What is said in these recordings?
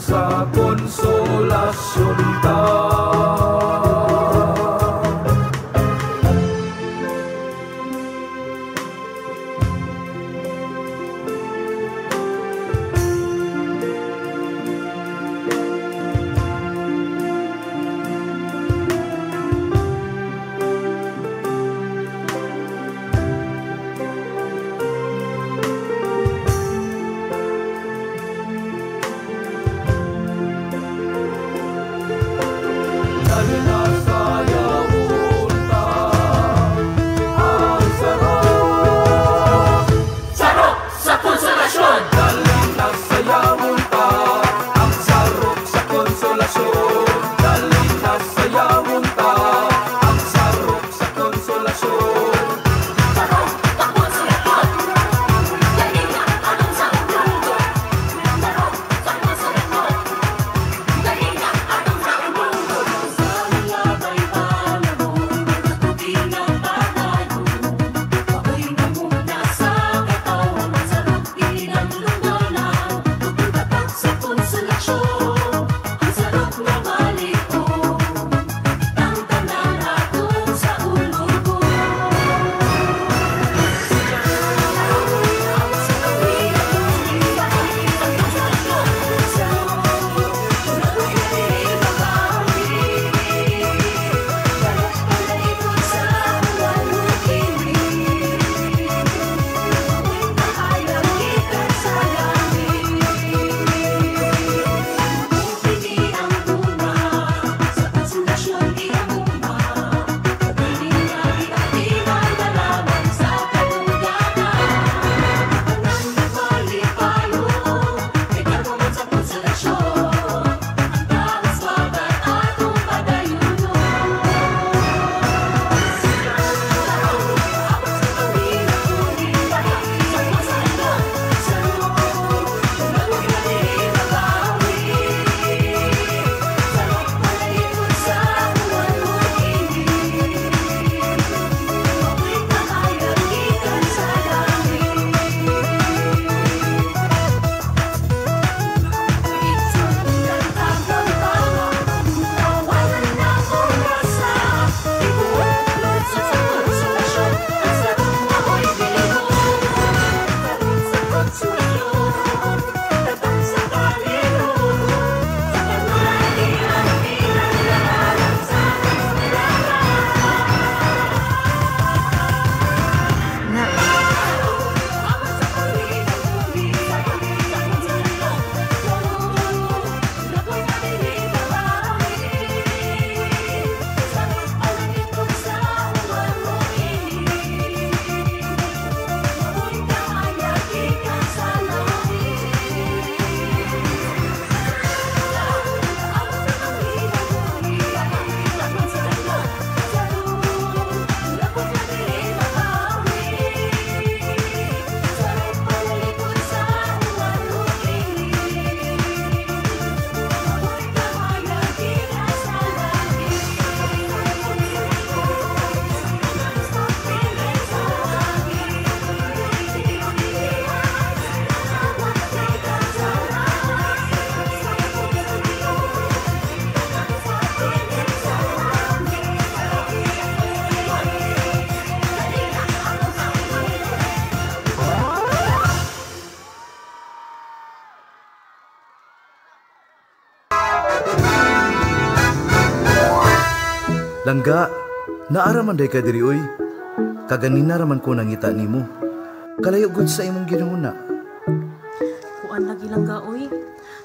sa konsolasyon ta. Langga, naaraman day ka diri oy. Kaganina raman ko nangita nimo. Kalayo gud sa imong ginuna. Kuan lagi langga oy.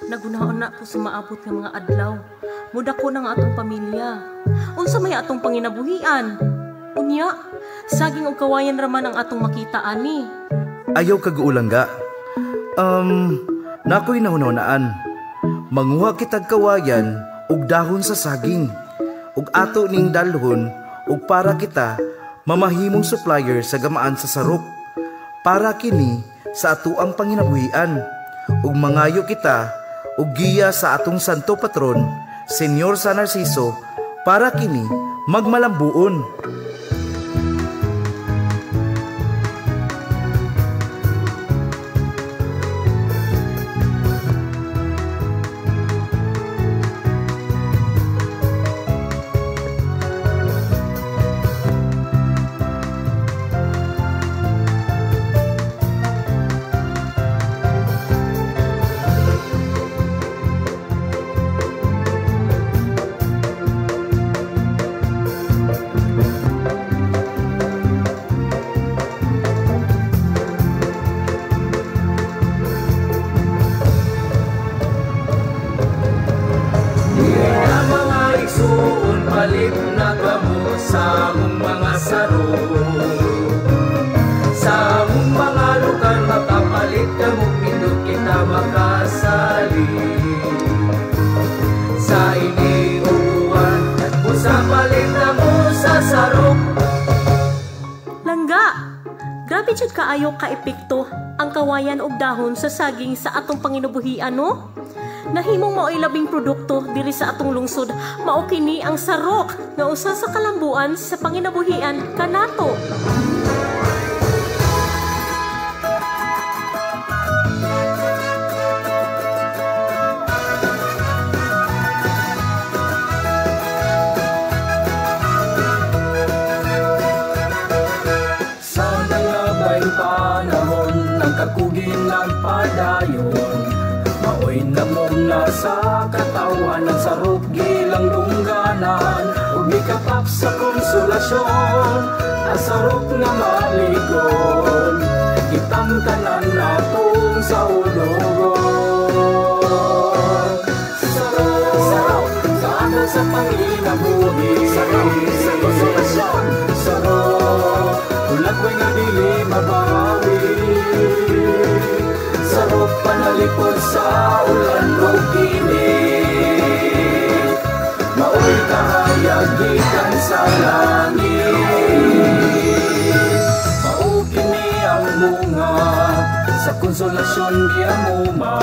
Nagunahon na po sa maabot nga mga adlaw. Muda ko ng atong pamilya. Unsa may atong panginabuhian? Unya, saging og kawayan raman ang atong makita ani. Ayaw kaguulangga. Nakoy nahunahunaan. Manguha kitag kawayan ug dahon sa saging. Ug ato ning dalhon ug para kita mamahimong supplier sa gamaan sa sarok. Para kini sa ato ang panginabuhian. Ug mangayo kita ug giya sa atong santo patron, Senyor San Narciso, para kini magmalambuon. sakit na gamot sa among mga sarong. Sa among mga lugar makapalit ka mong pindot kita makasali. Sa iniuwan at sa palit na mo sa sarong. Langga! Grabe jud kaayo ka epekto ang kawayan og dahon sa saging sa atong panginabuhian, no? Nahimong mao'y labing produkto diri sa atong lungsod, mao kini ang sarok nga usa sa kalambuan sa panginabuhian kanato. Kakugin nagpadayon, maoy na muna sa katawan ng sarok gilang lungganan. Ug mikapak sa konsolasyon, ang sarok nga maligon, kitang tanan natong sa ulogon. Sarok, sa ano sa panginabuhi, sarok sa konsolasyon, sarok, ulat ko'y nga dili mabawi. Sarok panalipod sa ulan o ginig, mao'y kahayag gikan sa langit. Mao kini ang bunga sa konsolasyon giamuma,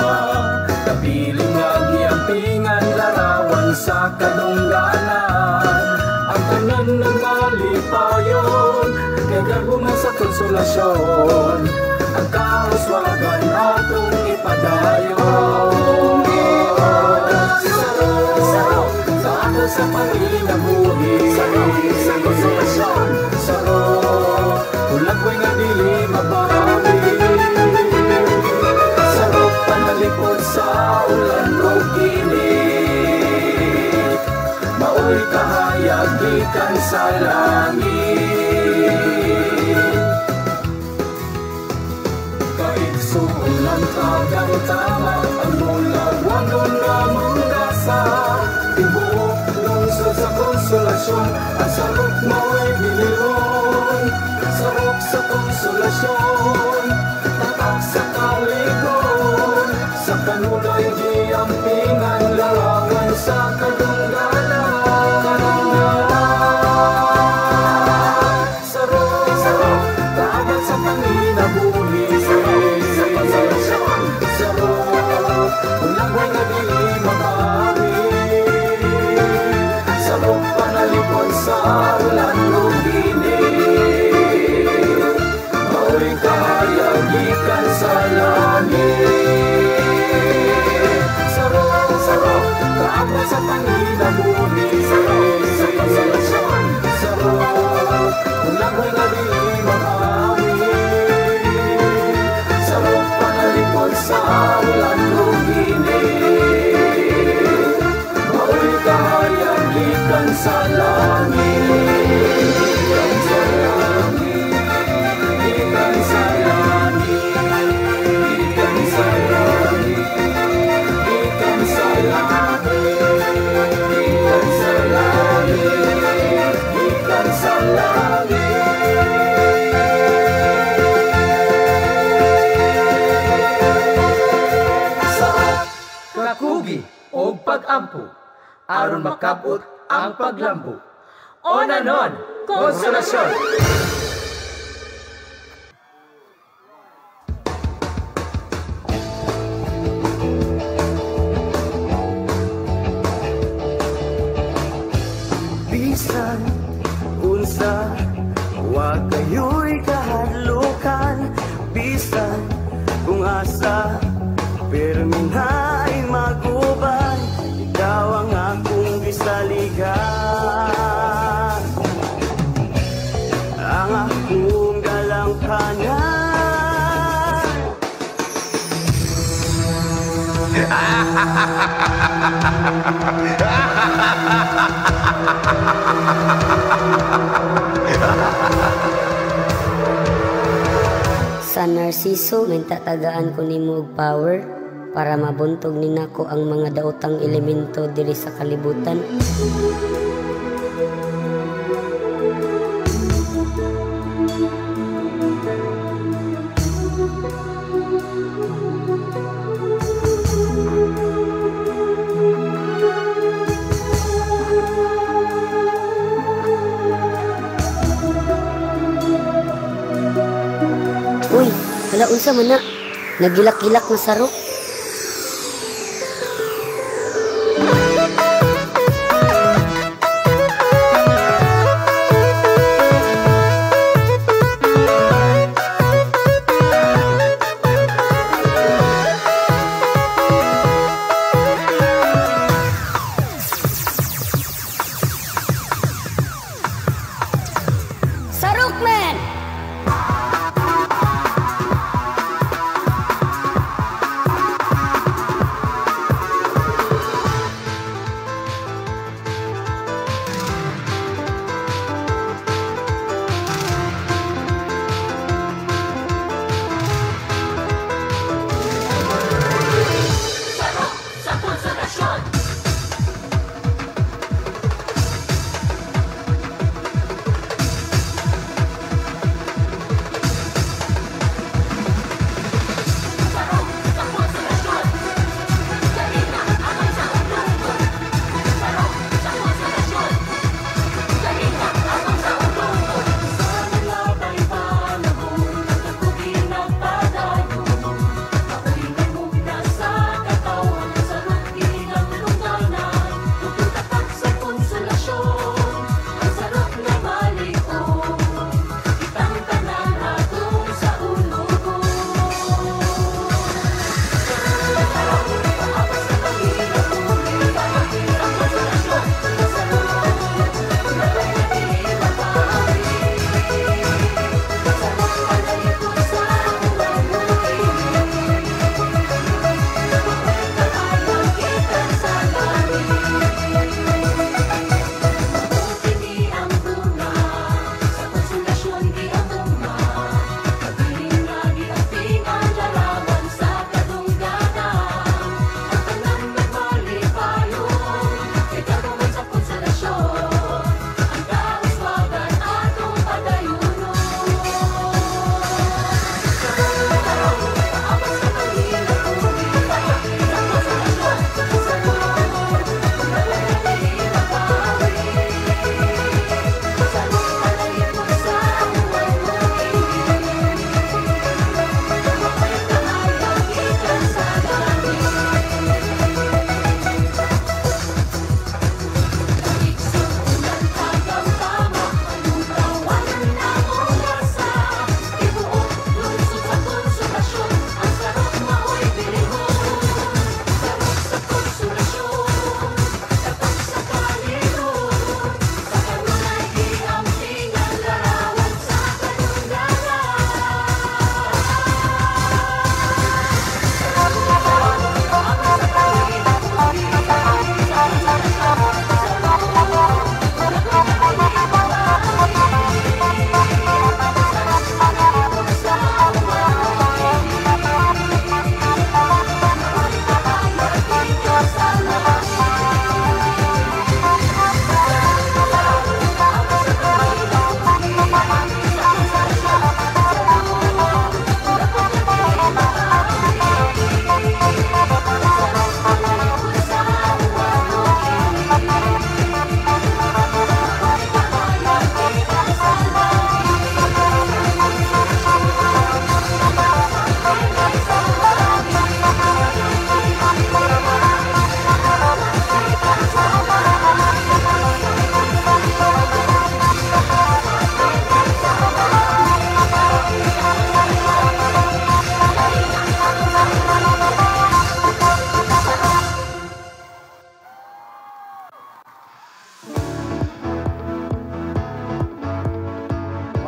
kapiling nga giampingan larawan sa kadungganan. Ang tanan ng malipayon kay garbungan sa konsolasyon, ang kauswagan atong ipadayon. Sarok, sa ako sa panginabuhi, sarok sa konsolasyon, sarok, ulag ko'y nga dili mabawi. Sarok panalipod sa ulan o ginig, mao'y kahayag gikan sa langit. Suulan tagang tama ang mulawan o namang gasa, tibuok lungsod sa konsolasyon, ang sarok mo'y bililon. Sarok sa konsolasyon, tatak sa kaligon, sa kanuloy giampingan larawan sa kadunggalan. Sarok, tagat sa panginabuhi, ulang ko'y nga dili mabawi. Sarok panalipod sa ulan o ginig, mao'y kahayag gikan sa langit. Sarok, kaabot sa panginabuhi, sarok sa konsolasyon, sarok, ulang ko'y nga dili mabawi. Sarok panalipod sa ulan o ginig, mao'y kahayag gikan sa langit. Gikan sa langit, gikan sa langit, gikan sa langit, gikan sa langit, gikan sa langit, gikan sa langit. Kakugi o pag-ampo, aron makabot ang paglambo. Onanon, konsolasyon. Bisan unsa wa kayo'y kahadlukan, bisan kung asa perminay maguban, ikaw ang akong gisaligan, ang akong galangkanan. Sa Narciso, mentatagaan ko nimo og power para mabuntog ninako ang mga daotang elemento diri sa kalibutan. Hala, unsa man na? Nagilak-gilak na sarok.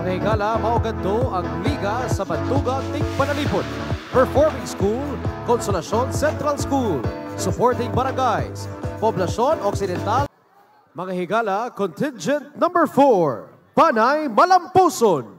Higala mao kadto ang liga sa Bantuga Tigpanalipod. Performing School, Consolacion Central School, supporting barangays, Poblacion Occidental. Mga higala, contingent number 4, Panay Malampuson.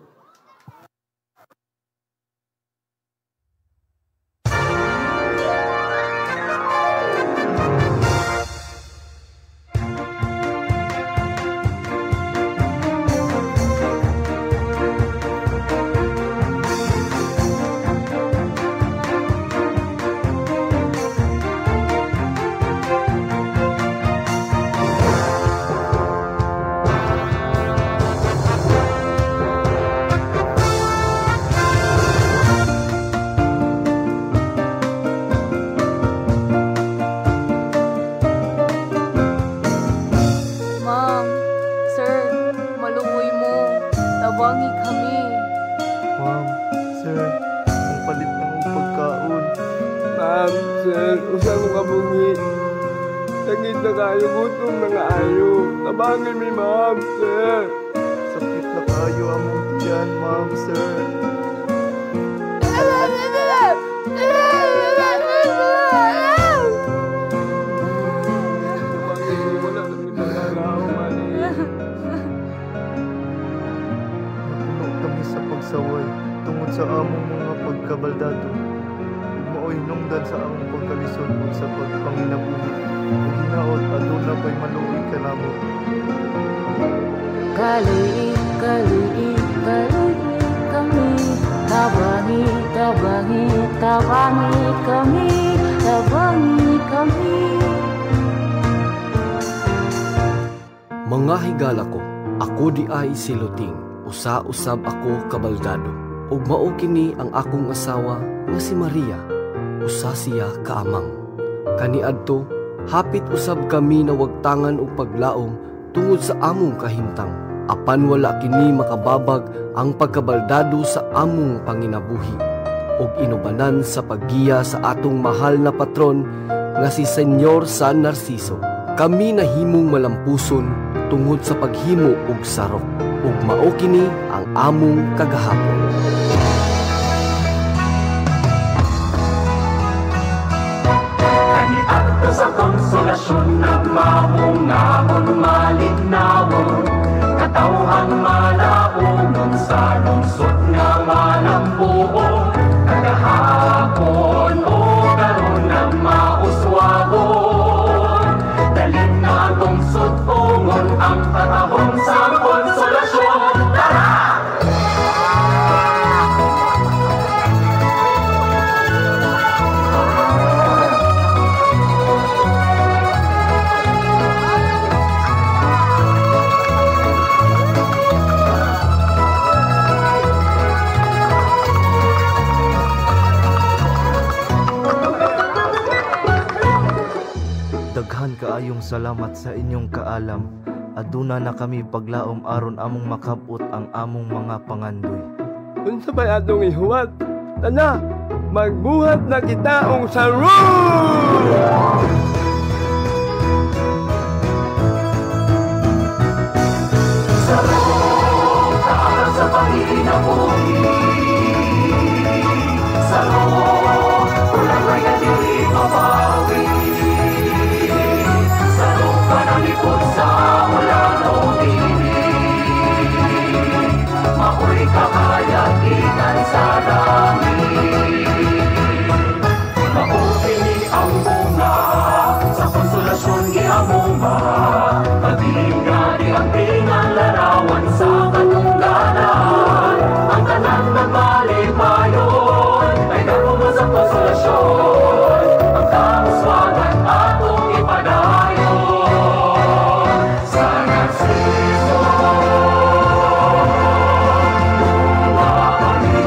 na kayo, gutom na kayo. Tabangin mi, ma'am, sir. Sakit na kayo among tiyan, ma'am, sir. Tabangin mi, wala na mi nagalaw, mani. Napuno kami sa pagsaway tungod sa among mga pagkabaldado. Ug maoy hinungdan sa among pagkalisod ug sa pagpanginabuhi. Ug hinaot aduna pa'y maluoy ka namo. Kaluhi, kaluhi, kaluhi kami. Tabangi, tabangi, tabangi kami. Tabangi kami. Mga higala ko, ako di ay siluting, usa-usab ako kabaldado. Ug mao kini ang akong asawa nga si Maria, usa siya kaamang. Kaniadto, hapit usab kami na wagtangan og paglaom tungod sa among kahimtang. Apan wala kini makababag ang pagkabaldado sa among panginabuhi ug inubanan sa paggiya sa atong mahal na patron nga si Senyor San Narciso. Kami nahimong malampuson tungod sa paghimo og sarok ug mao kini ang among kagahapon. Kaniadto sa konsolasyon nagmahong-ngamon malinawon, katawhang malaumon sa lungsod nga malambuo. Kagahapon o karon na mauswagon, dalin na atong sudpungon ang katahon sa konsolasyon. Tara! Daghan kaayong salamat sa inyong kaalam. Aduna na kami paglaom aron among makabot ang among mga pangandoy. Unsa ba atong ihuwat? Tana, magbuhat na kitaong sarong! Sarong taas sa panginabuhi, sarong ulang may kadiri mabawi, sarong panalipod sa ulang o dinig, mako'y kakayagitan sa langit. Maupini ang bunga sa konsolasyon giamuma, pagingani ang pinang larawan sa katunggalan. Ang tanan ng malipayon ay daruma sa konsolasyon, ang kamuswagan atong ipadayon. Sa Narciso tunga kami,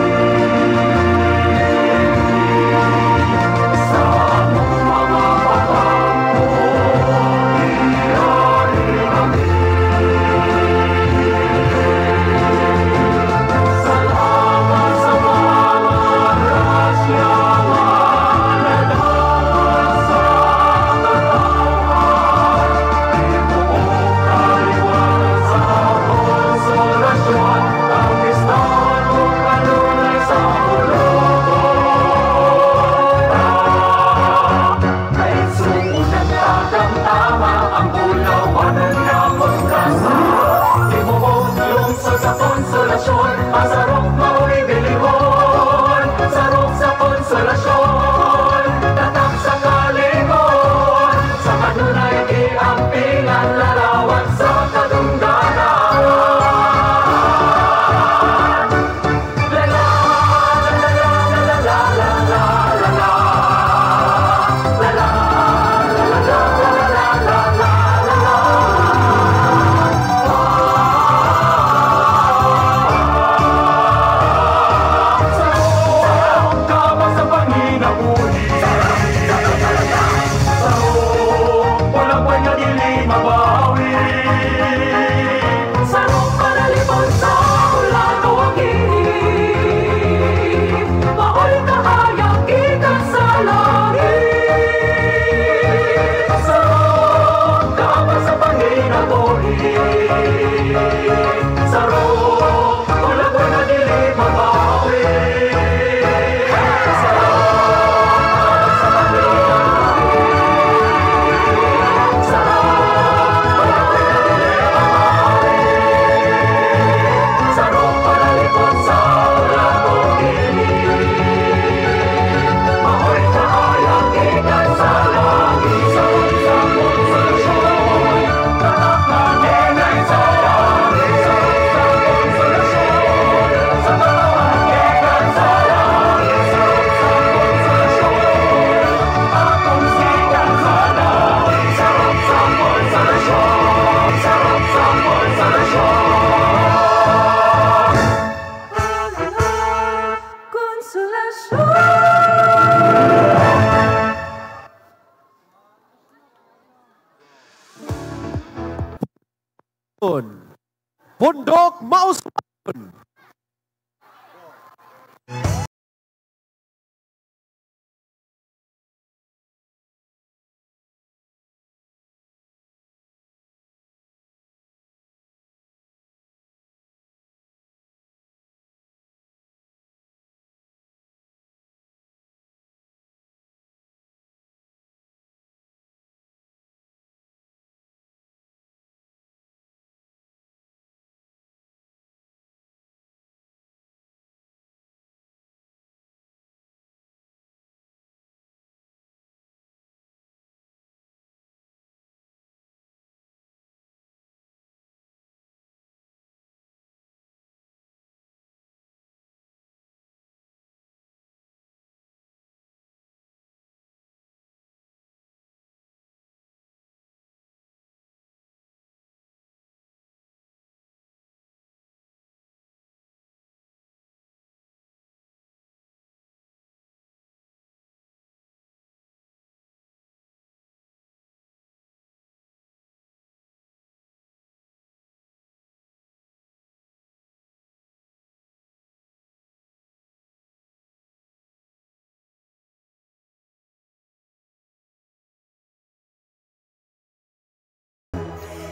sa among mga pagpangko iyari kami. Salamat sa mga grasya nga nadala sa katawan, ibuong kaliwan sa konsolasyon, ang Kristano kanunay sa kay suunang tatamtama ang ulawanan na pagkasa. Ibuong lungsod sa konsolasyon, ang sarok mao'y bilihon. Sarok sa konsolasyon, tatak sa kalingon, sa kanunay iambingan larawan sa kadungganan. La la la la la la la la la la la. La la la la la la la la la. Sarong kama sa panginabuhi, sarong walang pa'y nagili mabawi, sarong panalipon sa ulan o agili, mao'y kahayang ikan sa langit. Sarong Pundok Mausman.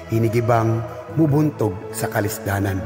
Hinigibang mubuntog sa kalisdanan.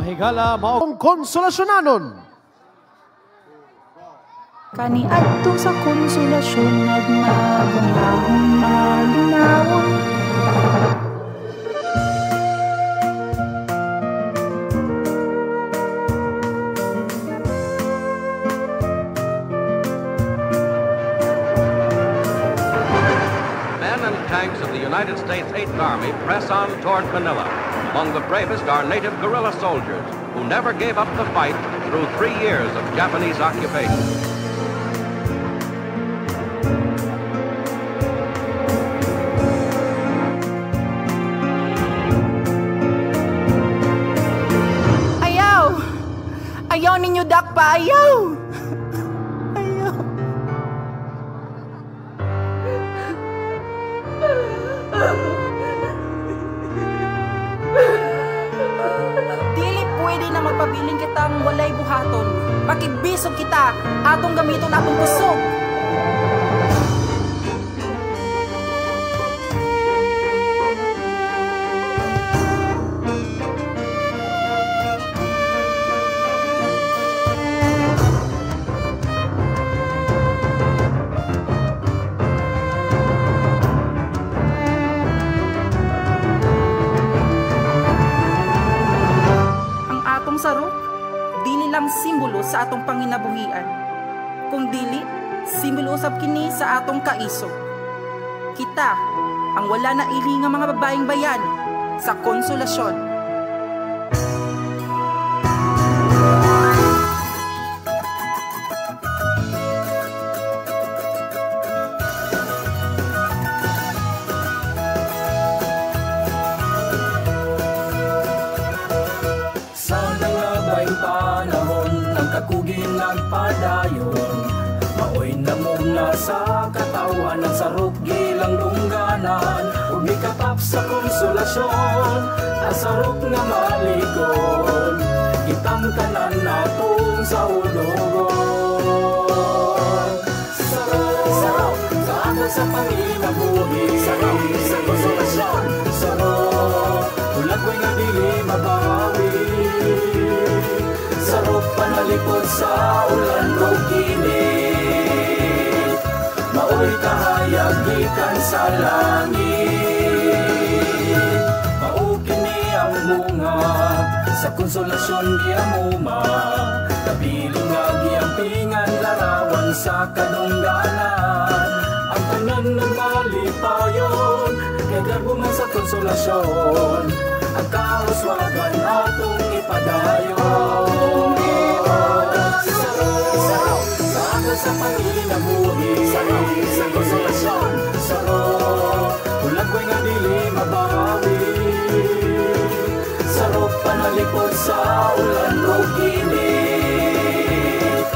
higala maong konsolasyonanon. Kani adto sa konsolasyon nagmabungahon malinawon. Men and tanks of the United States 8th Army press on toward Manila. Among the bravest are native guerrilla soldiers who never gave up the fight through 3 years of Japanese occupation. Ayaw ninyo dakpa, ayaw! Ayaw! Dili pwede na magpabiling kitang walay buhaton. Makibisog kita, atong gamiton atong kusog. Simbolo sa atong panginabuhian, kung dili simbolo usab kini sa atong kaisog. Kita ang wala na ili nga mga babaeng bayan sa konsolasyon. Kakugin nagpadayon, maoy na muna sa katawan ng sarok gilang lungganan, ug mikatap sa konsolasyon, ang sarok nga maligon, itamtanan natong sa ulogon. Sarok, sa ato sa panginabuhi, sarok sa konsolasyon, sarok, ulag ko'y nga dili mabawi. Sarok panalipod sa ulan o ginit, maoy kahayag gikan sa langit. Mao kini ang bunga sa konsolasyon giamuma, kabiling nga giampingan larawan sa kadungganan. Ang tanan ng malipayon, kay garbuman sa konsolasyon, ang kahuswagan atong ipadayon. Sa panginabuhi, sa konsolasyon, sarok, ulag ko'y nga dili mabawi. Sarok panalipod sa ulan o ginit,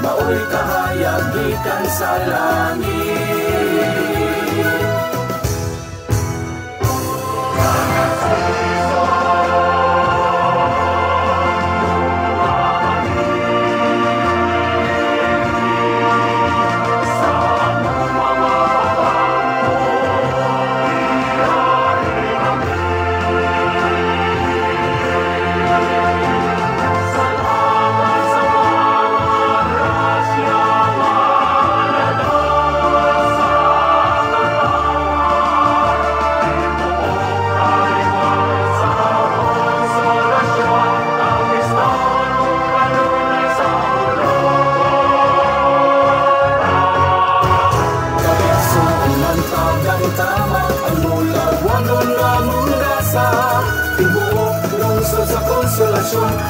maoy kahayag gikan sa langit.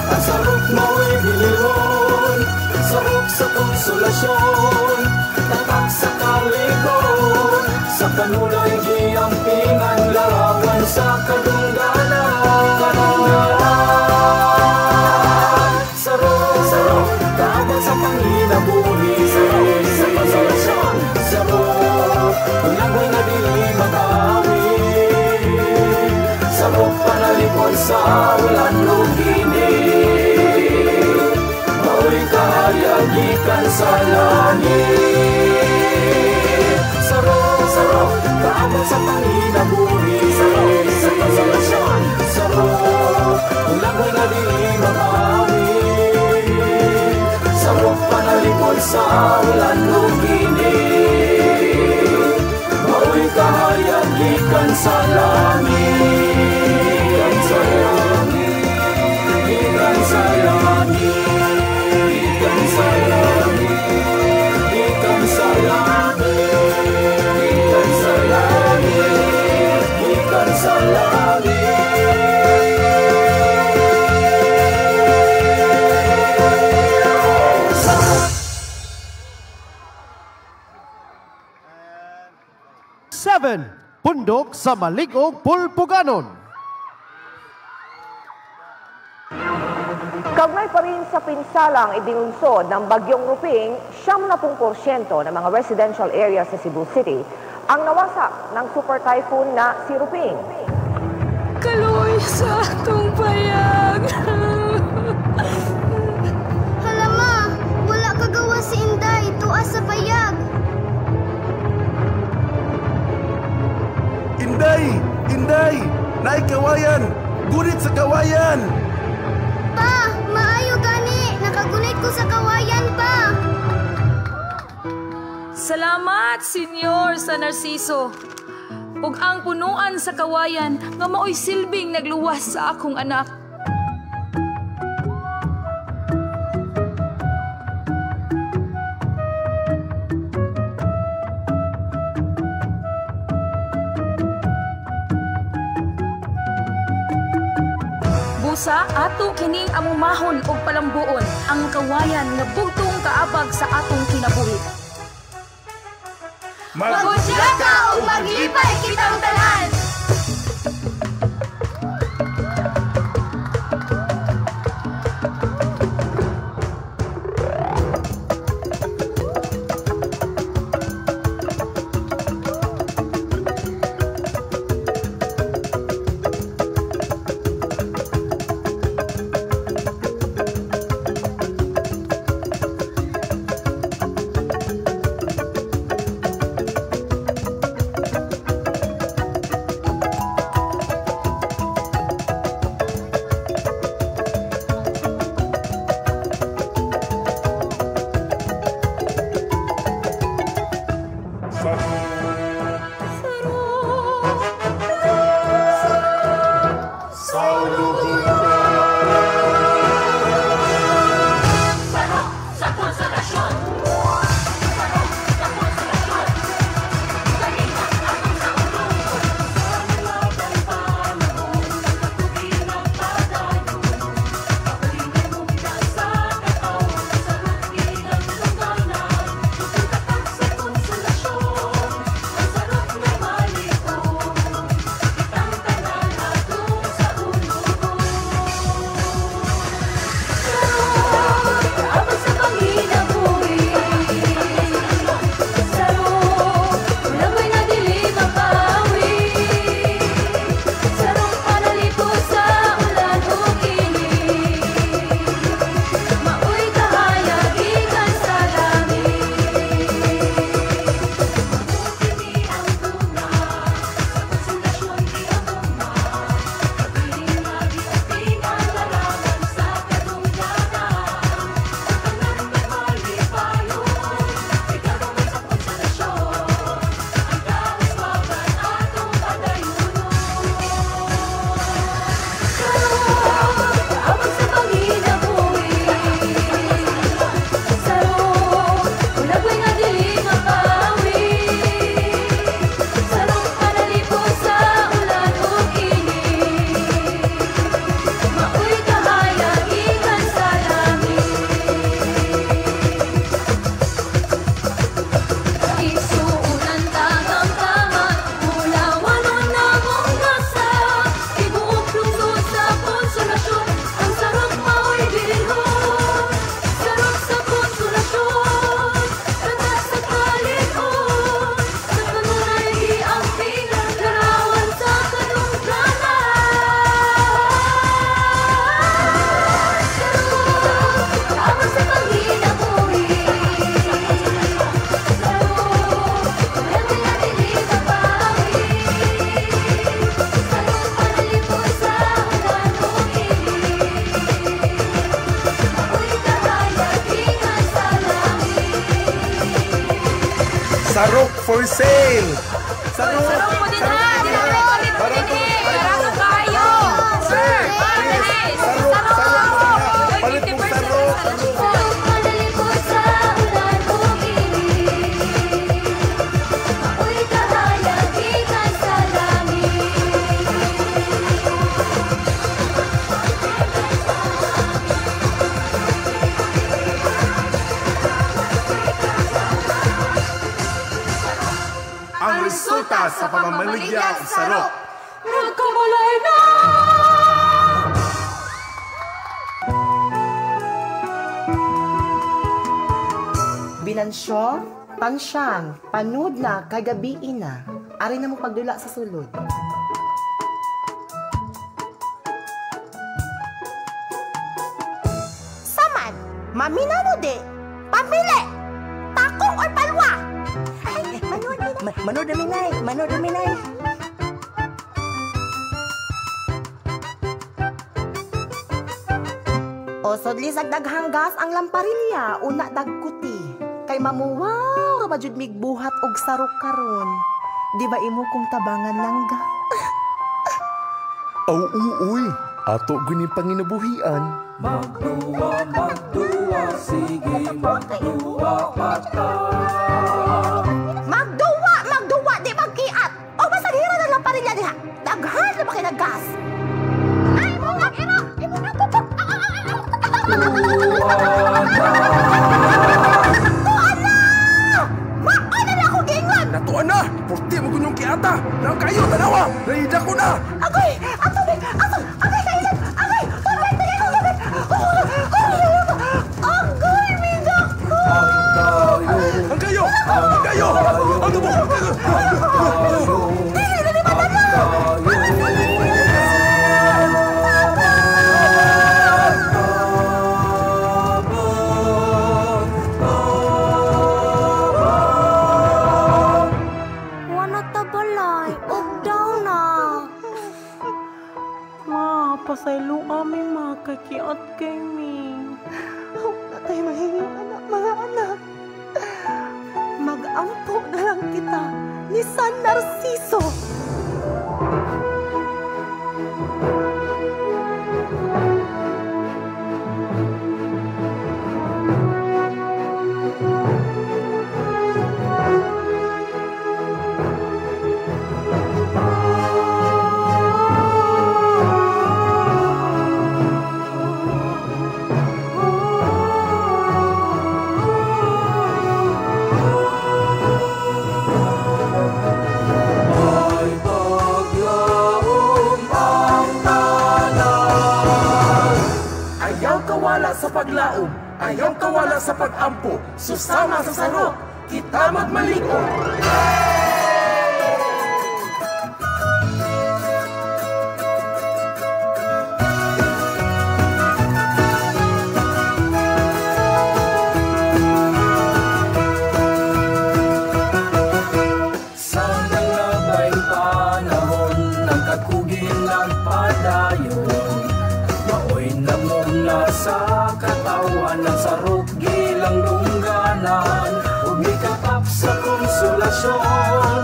Ang sarok mo'y biliron, sarok sa konsolasyon, tatak sa kalikon, sa kanulay giampingan larawan sa kadungganan. Sarok, tabang sa panginabuhi, sa konsolasyon, sarok, ulang ko'y nga dili mabawi. Sarok panalipon sa ulan o ginit, maoy kahayag gikan sa langit. Sarok, kaabot sa panginabuhi, sa langit. 7. Pundok sa Maligog, Pulpuganon. Kaugnay pa rin sa pinsalang idinunsod ng Bagyong Ruping, 70% ng mga residential areas sa Cebu City ang nawasak ng super typhoon na si Ruping. Kaluoy sa atong payag. Halama, wala kagawa si Inday, tuas sa payag. Inday! Inday! Naay kawayan! Gunit sa kawayan! Pa, maayo gani. Nakagunit ko sa kawayan pa. Salamat, Senyor sa Narciso. Ug ang punuan sa kawayan nga maoy silbing nagluwas sa akong anak. Busa ato kining amumahon og palambuon ang kawayan nga bugtong kaabag sa atong kinabuhi. Magusya ka o maglipay kitang tanan! Sarok for sale! Sarok! Sarok po din ha! Palit po din eh! Marami kayo! Sir! Palit! Sarok! Palit po sarok! sa pamamaligya sa sarok. Nagkamalay na! Binansyo, tansyang, panud na, kagabiin na. Ari na mo pagdula sa sulod. Saman, mamina mo di. Pamili! Takong or palwa? Ay, manood na minay. O sodli sa daghanggas ang lamparilya, una dagkuti. Kay mamuwaw ra ba jud mig buhat og sarok karon. Di ba imo kong tabangan langga? Aw uy, ato guni panginabuhian. Magduwa, sige magduwa pata. Magduwa, di magkiat. O masagira na lamparilya diha. Daghan na ba kay naggas? Ay, mo nga ira. Imo na tutok. Natuan na! Purti mo gunyong kiata! Nang kayo, tanawa! Naida ko na! Agoy! Agoy, kailan! Agoy! Agoy, tingin ko! Agoy, midak ko! Ang kayo! Ang tubo! Dili na mata na! Pasaylo kami makakiat kay mi. Natay mahinging mga anak. Mag-ampo na lang kita ni San Narciso. Sa paglaom, ayaw kawala sa pag-ampo, susama sa sarok, kita magmaliko. Sa nangabay panahon, nagkakugin ng padayon, maoy na muna sa katawan ng sarok gilang lungganan umikatap sa konsolasyon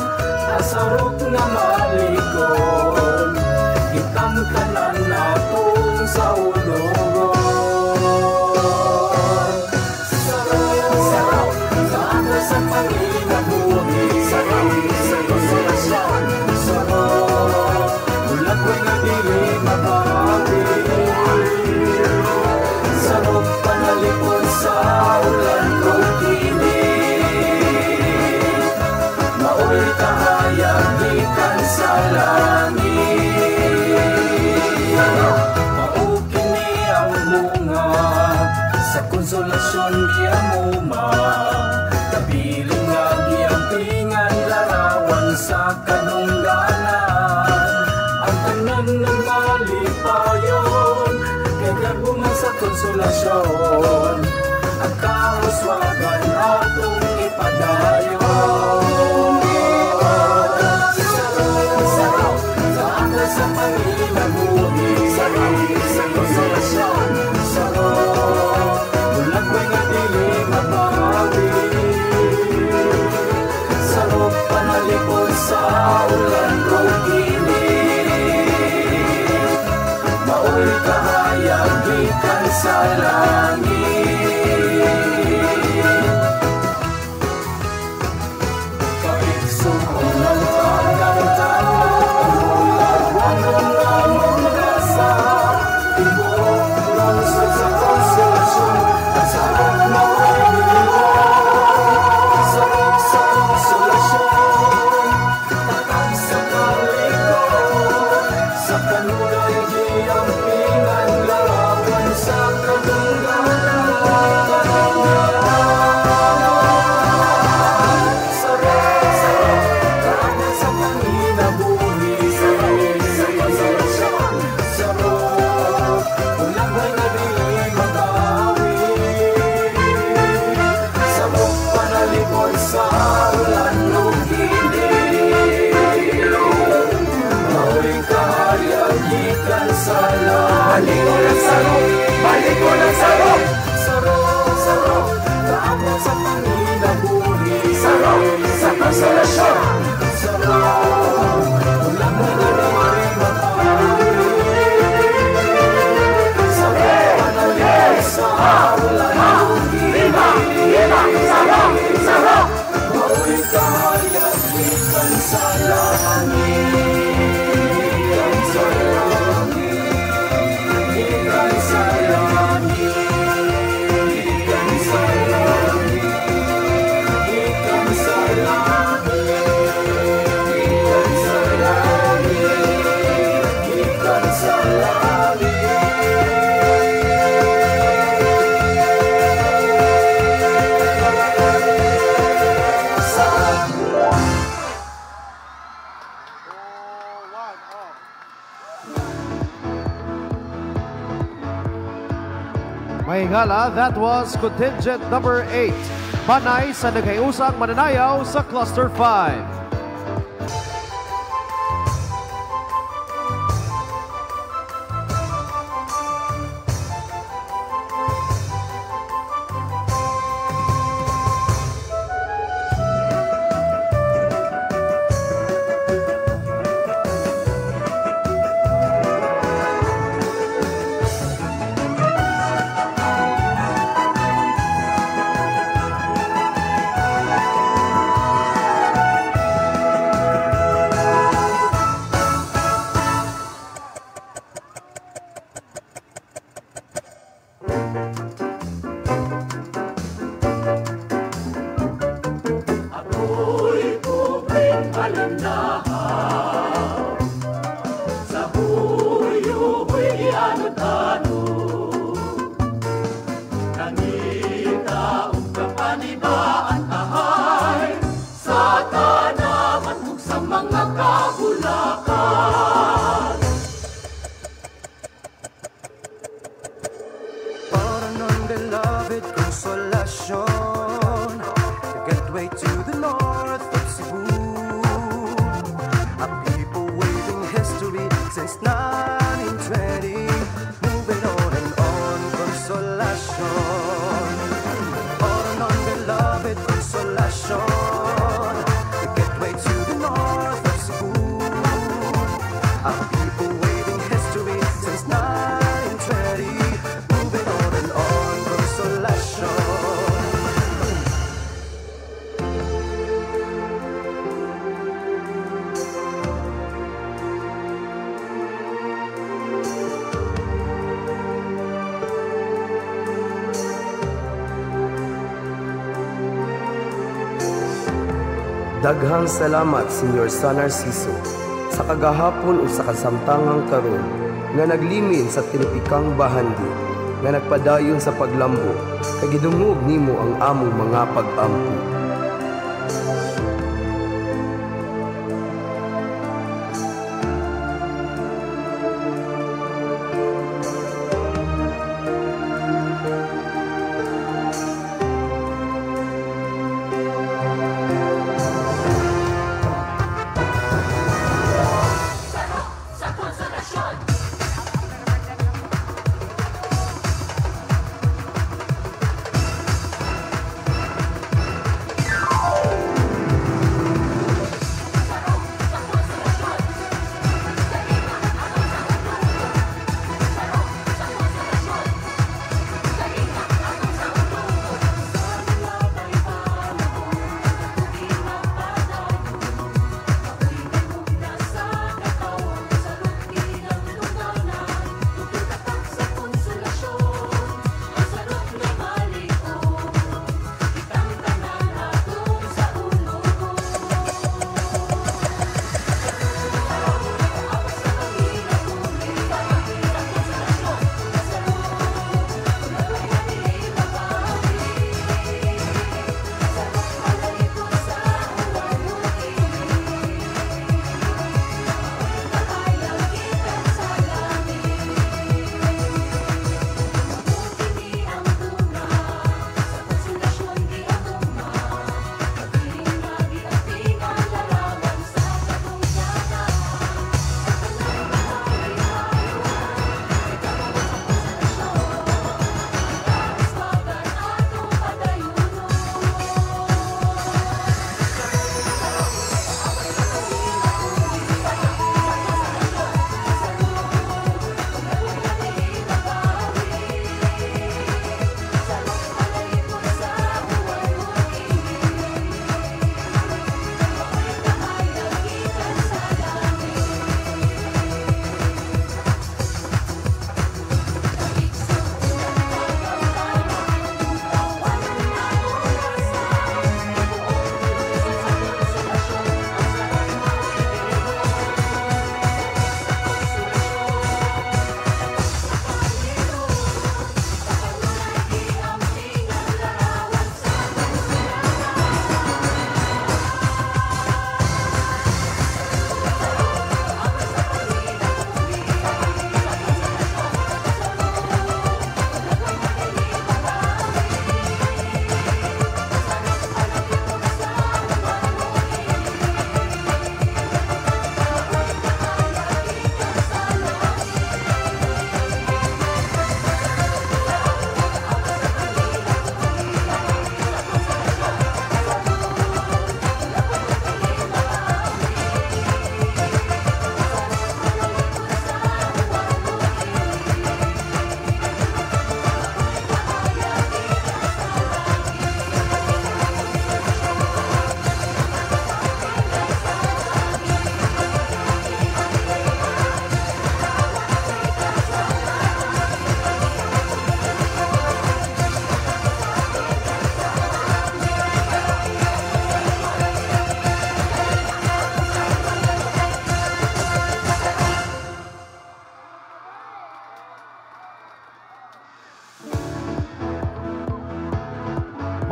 asarok nga malikon itang tanan natong sa ulogon sarok sa ako sa panginabuhi sarok sa konsolasyon sarok ulat ko'y nabili mabali sarok panalipon sa ulan kong kinig mao'y kahayag ikan sa langit maukini ang bunga sa konsolasyon giyamuma kabiling nga giyampingan larawan sa kanungganan ang tanan ng malipayon kay garbungan sa konsolasyon ang kahuswagan atong ipadayon sarap sa ako sa panginabuhi sarap sa konsolasyon sarap bulag ko'y nga dili mabawi sarap panalipon sa ulan kong kinig mao'y kahayag ikan sa langit kaigsuon ng pagkakataon ang namang gasa tibok lungsod sa konsolasyon at sarap mao'y niliwan sarap sa konsolasyon tatang ikan salam. Balik ko ng sarok, balik ko ng sarok. Sarok, sarok, kaabot sa panginabuhi. Sarok, sa konsolasyon. Sarok, ulang na naramari mapahali. Sarok, panalay sa ulang nabuhi. Iba, sarok, sarok. Mauwi kahayag, ikan sa langit. Ikan sa langit. Ikan sa langit. Ikan sa langit. Ikan sa langit. Ikan sa langit. Ikan sa langit. Mahingala, that was contingent number 8. Panay sa nagayusang mananayaw sa Cluster 5. Daghang salamat, Senyor San Narciso, sa kagahapon o sa kasamtangang karon nga naglimin sa tinipikang bahandi nga nagpadayon sa paglambo kay gidungog nimo ang among mga pag-ampo.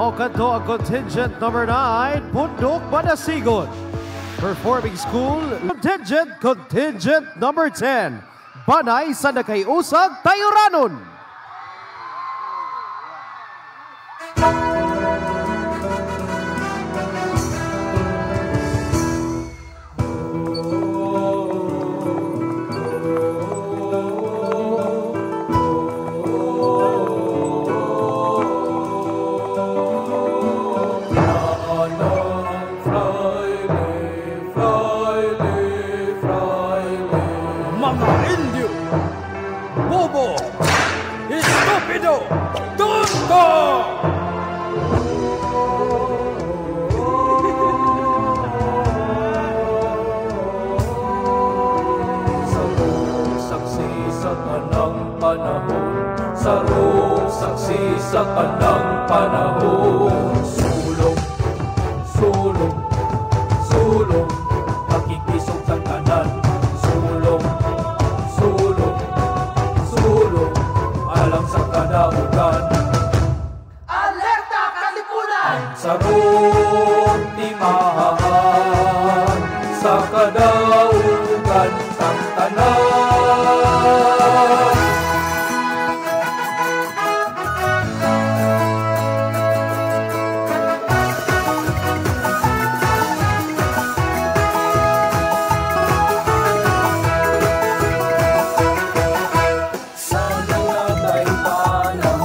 Maukanto ang contingent number 9, Bundok Banasigon. Performing School, contingent number 10, Banay sa Nagkayusag, Tayuranon. Sa kanang panahon, sulong, sulong, sulong, pakikisog sa kanan, sulong, sulong, sulong, alam sa kadaugan. Alerta Katipunan! Sarong timahan sa kadaugan sang tanan. Sa mga may panahon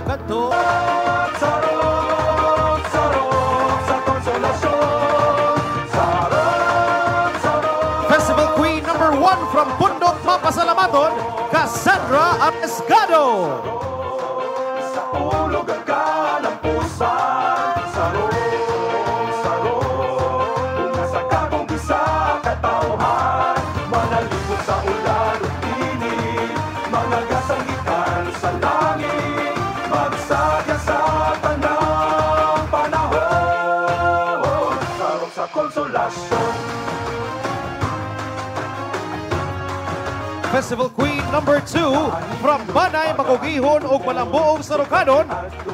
kanto. Sarok sa konsolasyon. Sarok. Festival Queen number 1 from Bundok Papasalamaton, Cassandra Arescado. Sa ulog ang kalampusan. Sarok. Kung nasa kakong bisa katauhan, manalipot sa ulan o init, mga gasanggitan sa langit, magsagya sa tanang panahon. Sarok sa konsolasyon. Festival Queen number 2 from Banay, Magugihon ug Malambuong Sarucanon,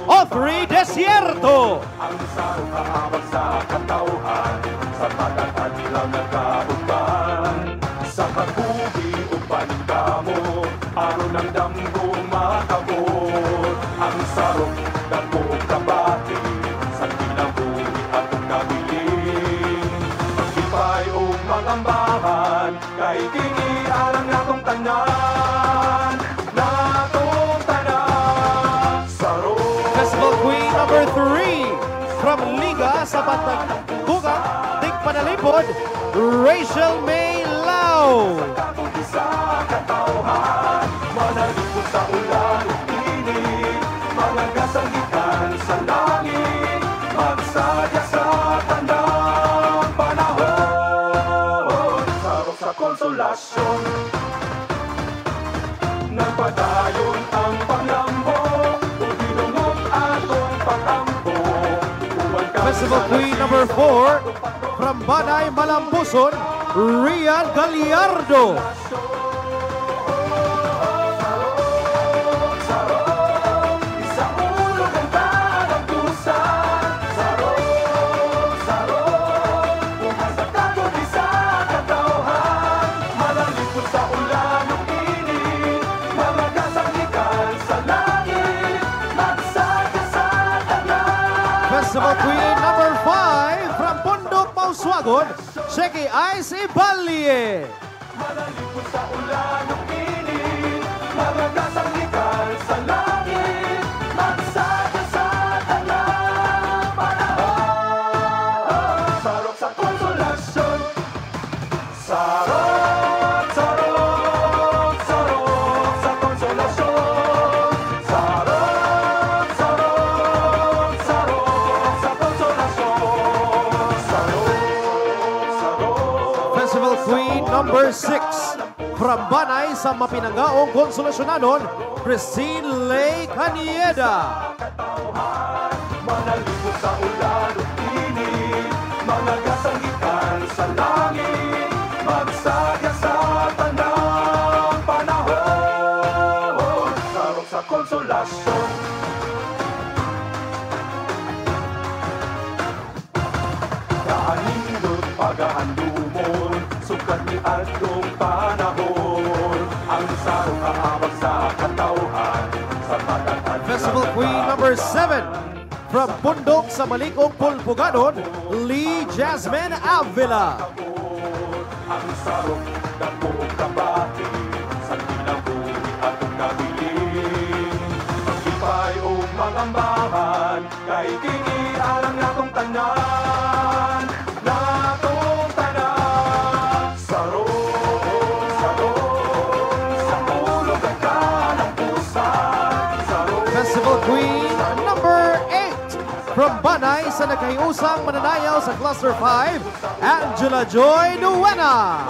Audrey Desierto. Ang sarong kahabag sa katauhan, sa pagkatan lang nagkauban, sa kagubi o paningkamo, aron ng damgong makabot. Ang sarong dako kabati, sa kinabuhi at kabiling, magkipay o magambahan, kay kini alang natong tanan, natong tanan. Sarong Festival Queen number 3 from Liga sa Bantagtugang, Tigpanalipod, Rachel May Lau. sa katauhan, manalipot sa ulan o init, mga gasanggitan sa langit, magsadya sa tandang panahon. Sarok sa konsolasyon, nagpadayon ang panglambo, o dinungot atong patampo. Festival Queen number 4 from Banay, Malambuson, Rian Gallardo. Festival Queen number 5 from Bundok Mauswagon, Sheki Ice Ibalye. Manalipot sa ulan o init, mga kasangitan sa langit, magsagya sa tanang panahon. Sarok sa konsolasyon. Sarok sa konsolasyon. Sarok sa konsolasyon. Festival Queen number 6 from Banay sa Mapinangaong Konsolasyonanon, Christine Lay Canieda. Manalipot sa ulan o init, mga gasanggitan sa langit, magsagya sa tanang panahon. Sarok sa konsolasyon. Kaanindot pagahandumon, sukat ni atong panahon, ang sarong kahabag sa katauhan, sa pagkatan. Festival Queen number 7 from Bundok sa Malikong Pulpuganon, Lee Jasmine Avila. Ang sarong dako kabati, sa kinabuhi at kabiling, magkipay o magambahan, kay kini alang natong tanan, natong tanan. Sarong, sa ulog ang kalampusan. Festival Queen number 8 from Banay sa nagkayusang mananayaw sa Cluster 5, Angela Joy Nuena.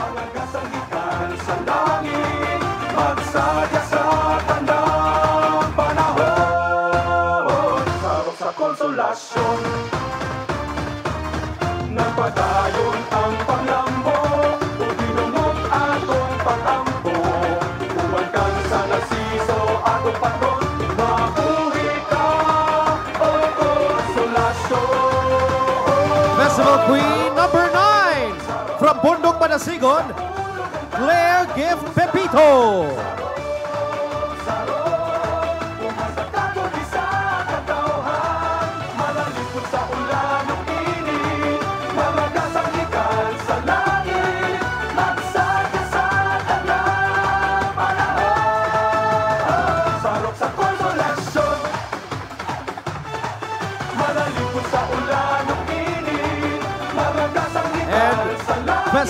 Sa langit, magsagya sa tandang panahon. Sarok sa konsolasyon, nagpadayon ang panglambo, o dinungot atong patampo. Uwan kang sa Narciso, atong patron, mabuhi ka o konsolasyon. Festival Queen number 9 from Bundok Panasigon, Claire Gift Pepito. Manalipot sa ulan o init, mga kasangitan sa langit, magsagya sa tanang panahon. Sarok sa konsolasyon,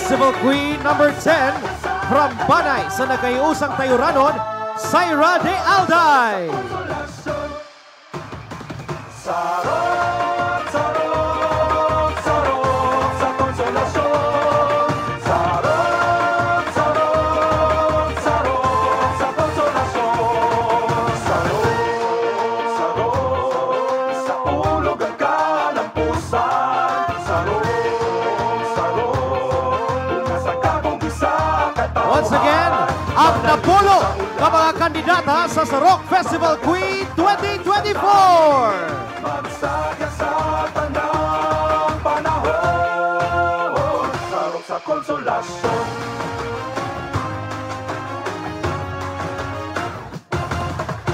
Festival Queen number 10 from Banay sa nagkaiusang Tayuranon, Syra de Alday. Sarok, sarok, sarok sa konsolasyon. Sarok, sarok, sarok sa konsolasyon. Sarok, sarok sa ulog ang kalampusan. Sarok, sarok nasa kabong-isa katawan. Once again, ang napulo ng mga kandidata sa Sarok Festival Queen 2024. Magsaya sa tandang panahon. Sarok sa konsolasyon.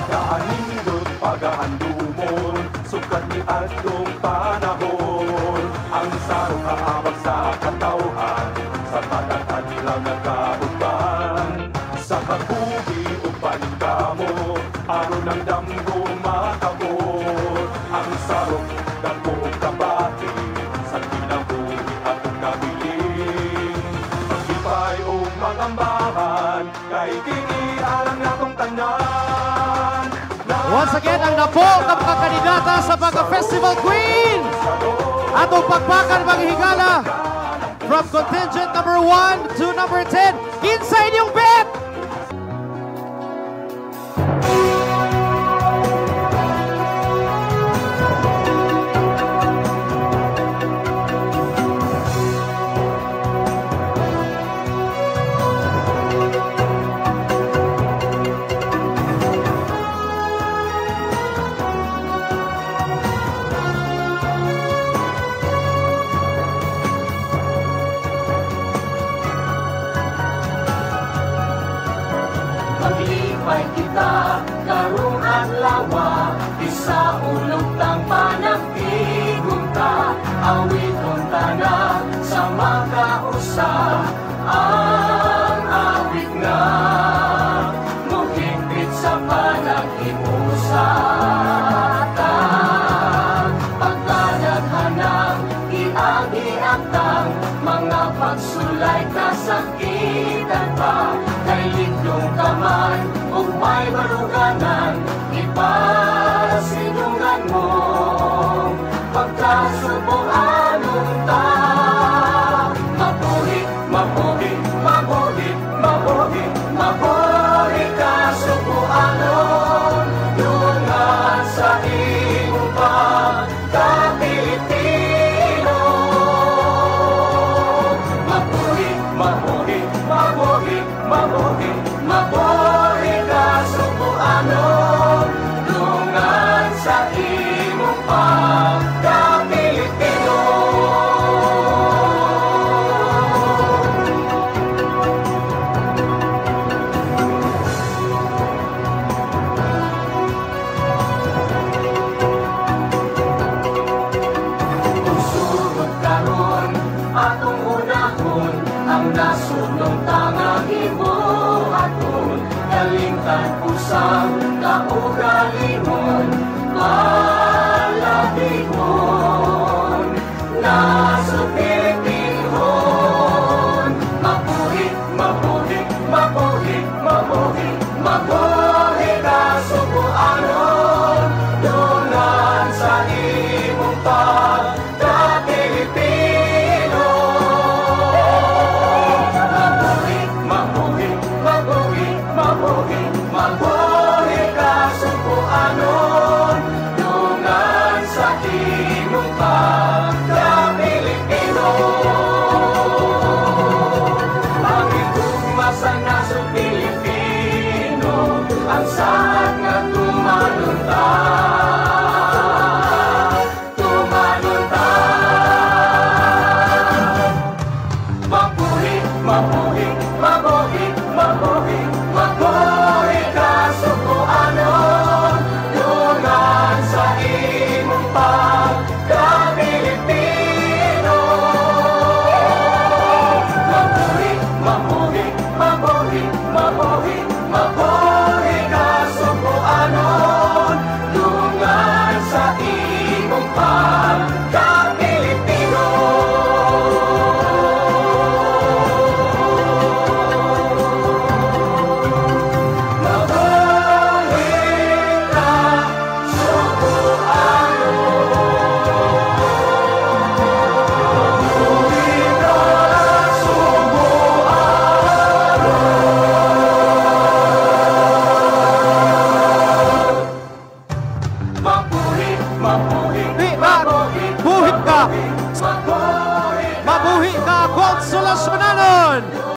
Kaanindot pagahandumon, sukat ni atong panahon. Ang sarok kaabag sa katauhan, sa tagatad lang nagkauban. Sa kagubi o paningkamo, aron ng damgo makabot. Ang sarok, dako o kabati, sa kinabuhi atong kabiling. Magsipay o mangambahan, kay kini alang natong tanan. Once again, ang napo ng mga kandidata sa mga Festival Queen. Atong pagpakan maghihigala from contingent number 1 to number 10. Kinsa inyong bet? Maglipay kita karong adlaw, isa ulog tang panagtigom ta, awiton ta na sa makausa. Ang awit nga muhigpit sa panag-iusa ta, pagkanaghanang iagi-agtang mga pagsulay kasakitan pa. Kay lindong kamay o may maruganan, ipasinungan mo pagkasubuanon ta. Mabuhi, mabuhi, mabuhi, mabuhi, mabuhi kasubuanon. Dungan sa iyong pagka-Pilipino. Mabuhi, mabuhi, mabuhi, mabuhi, mabuhi kasubuanon. Dungan sa imong pagka-Pilipino. Usurot karon atong unahon, ang nasunong tangang ibuhaton. Kalingtan usang kaugalingon, palabihon, nasupilipihon. Mabuhi, mabuhi, mabuhi, mabuhi, mabuhi kasubuanon. Dungan sa imong pagka-Pilipino. Mabuhi, mabuhi, mabuhi, mabuhi, mabuhi kasubuanon. Dungan sa imong pagka-Pilipino. Pangigugma sa naso Pilipino, ang saan nga tumalunta. Tumalunta. Mabuhi, mabuhi, mabuhi, mabuhi, mabuhi kasubuanon. Dungan sa imong pagka-Pilipino. Mabuhi, mabuhi, mabuhi, mabuhi, mabuhi.